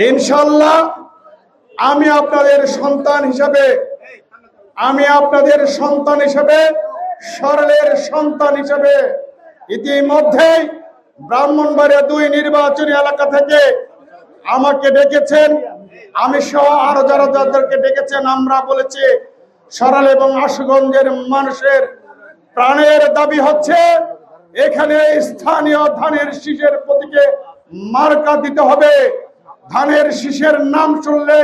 ইনশাআল্লাহ আমি আপনাদের সন্তান হিসেবে সরলের সন্তান হিসেবে ইতিমধ্যেই ব্রাহ্মণবাড়িয়া 2 নির্বাচনী এলাকা থেকে আমাকে ডেকেছেন। আমি সহ আরো যাদেরকে ডেকেছেন, আমরা বলেছি সরল এবং আশুগঞ্জের মানুষের প্রাণের দাবি হচ্ছে এখানে স্থানীয় ধানের শীষের প্রতীকে মার্কা দিতে হবে। ধানের শীষের নাম শুনলে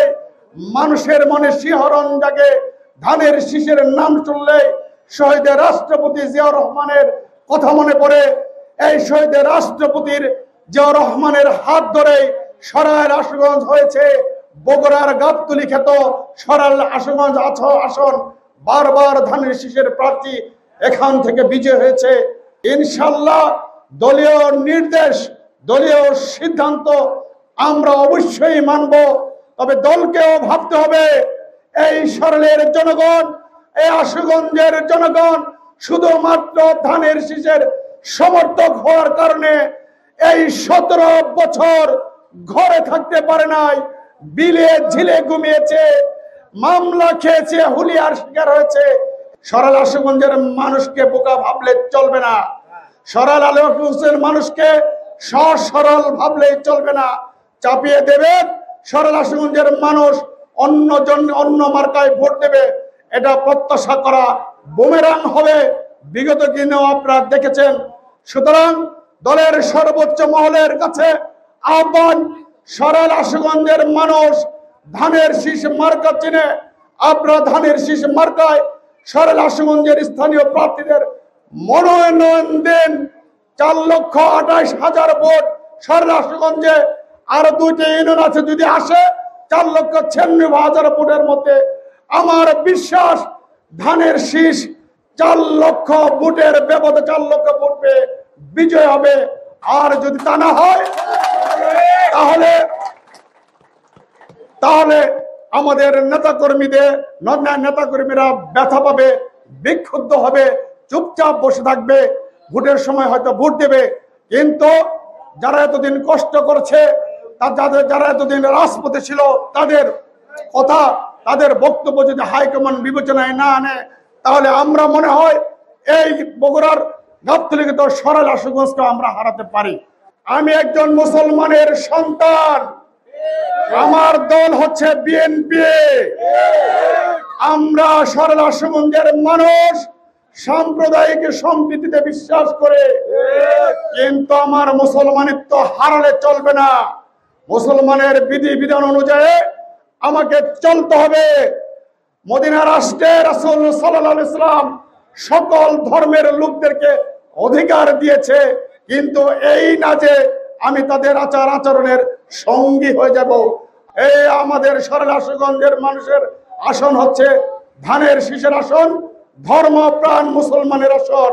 মানুষের মনে শিহরণ জাগে। ধানের শীষের নাম শুনলে শহীদ রাষ্ট্রপতি জিয়াউর রহমানের কথা মনে পড়ে। এই শহীদ রাষ্ট্রপতির জিয়াউর রহমানের হাত ধরে সরাইল আশুগঞ্জ হয়েছে বগুড়ার গাবতলী খ্যাত সরাইল আশুগঞ্জ আসন। বারবার ধানের শীষের প্রার্থী এখান থেকে বিজয় হয়েছে। ইনশাআল্লাহ দলীয় নির্দেশ, দলীয় সিদ্ধান্ত আমরা অবশ্যই মানব। তবে দলকেও ভাবতে হবে এই সরলের জনগণ, এই আশুগঞ্জের জনগণ শুধুমাত্র ধানের শীষের সমর্থক হওয়ার কারণে এই 17 বছর ঘরে থাকতে পারে নাই, বিলে ঝিলে ঘুমিয়েছে, মামলা খেয়েছে, হুলিয়ার শিকার হয়েছে। সরাইল আশুগঞ্জের মানুষকে বোকা ভাবলে চলবে না। সরাইল আশুগঞ্জের মানুষকে সরল ভাবলে চলবে না। চাপিয়ে দেবে সরাইল আশুগঞ্জের মানুষ অন্য মার্কায় ভোট দেবে, এটা প্রত্যাশা করা বুমেরাং হবে। বিগত দিনেও আপনারা দেখেছেন। সুতরাং দলের সর্বোচ্চ মহলের কাছে আহ্বান, সরাইল আশুগঞ্জের মানুষ ধানের শীষ মার্কা চিনে আপনারা ধানের শীষ মার্কায় সরাইল আশুগঞ্জের স্থানীয় প্রার্থীদের মনোনয়ন দেন। 4,28,000 ভোট সরাইল আশুগঞ্জে। আরো 2টি ইউনিয়ন আছে, যদি আসে 4,96,000 ভোটের মধ্যে আমার বিশ্বাস ধানের শীষ 4 লক্ষ ভোটের ব্যবধানে 4 লক্ষ ভোট পেয়ে বিজয় হবে। আর যদি তা না হয় তাহলে আমাদের নেতাকর্মীরা ব্যথা পাবে, বিক্ষুব্ধ হবে, চুপচাপ বসে থাকবে। ভোটের সময় হয়তো ভোট দেবে, কিন্তু যারা এতদিন কষ্ট করেছে, যারা এতদিন রাজপথে ছিল, তাদের কথা, তাদের বক্তব্য যদি হাইকমান্ড বিবেচনায় না আনে, তাহলে আমরা মনে হয় এই বগুড়ার গাবতলীকে সরাইল আশুগঞ্জকে আমরা হারাতে পারি। আমি একজন মুসলমানের সন্তান, আমার দল হচ্ছে বিএনপি। আমরা সরাইল আশুগঞ্জের মানুষ সাম্প্রদায়িক সম্প্রীতিতে বিশ্বাস করে, কিন্তু আমার মুসলমানিত্ব হারালে চলবে না। মুসলমানের বিধি বিধান অনুযায়ী আমাকে চলতে হবে। মদিনা রাষ্ট্রে রাসূল সাল্লাল্লাহু আলাইহি ওয়াসাল্লাম সকল ধর্মের লোকদেরকে অধিকার দিয়েছে, কিন্তু এই না যে আমি তাদের আচার আচরণের সঙ্গী হয়ে যাব। এই আমাদের সরাইল আশুগঞ্জের মানুষের আসন হচ্ছে ধানের শীষের আসন, ধর্মপ্রাণ মুসলমানের আসন।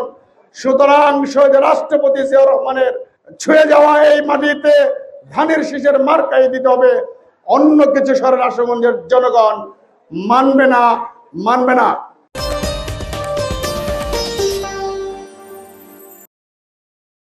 সুতরাং শহীদ রাষ্ট্রপতি জিয়াউর রহমানের ছুঁয়ে যাওয়া এই মাটিতে ধানের শীষের মার্কাই দিতে হবে। অন্য কিছু সরাইল আশুগঞ্জের জনগণ মানবে না।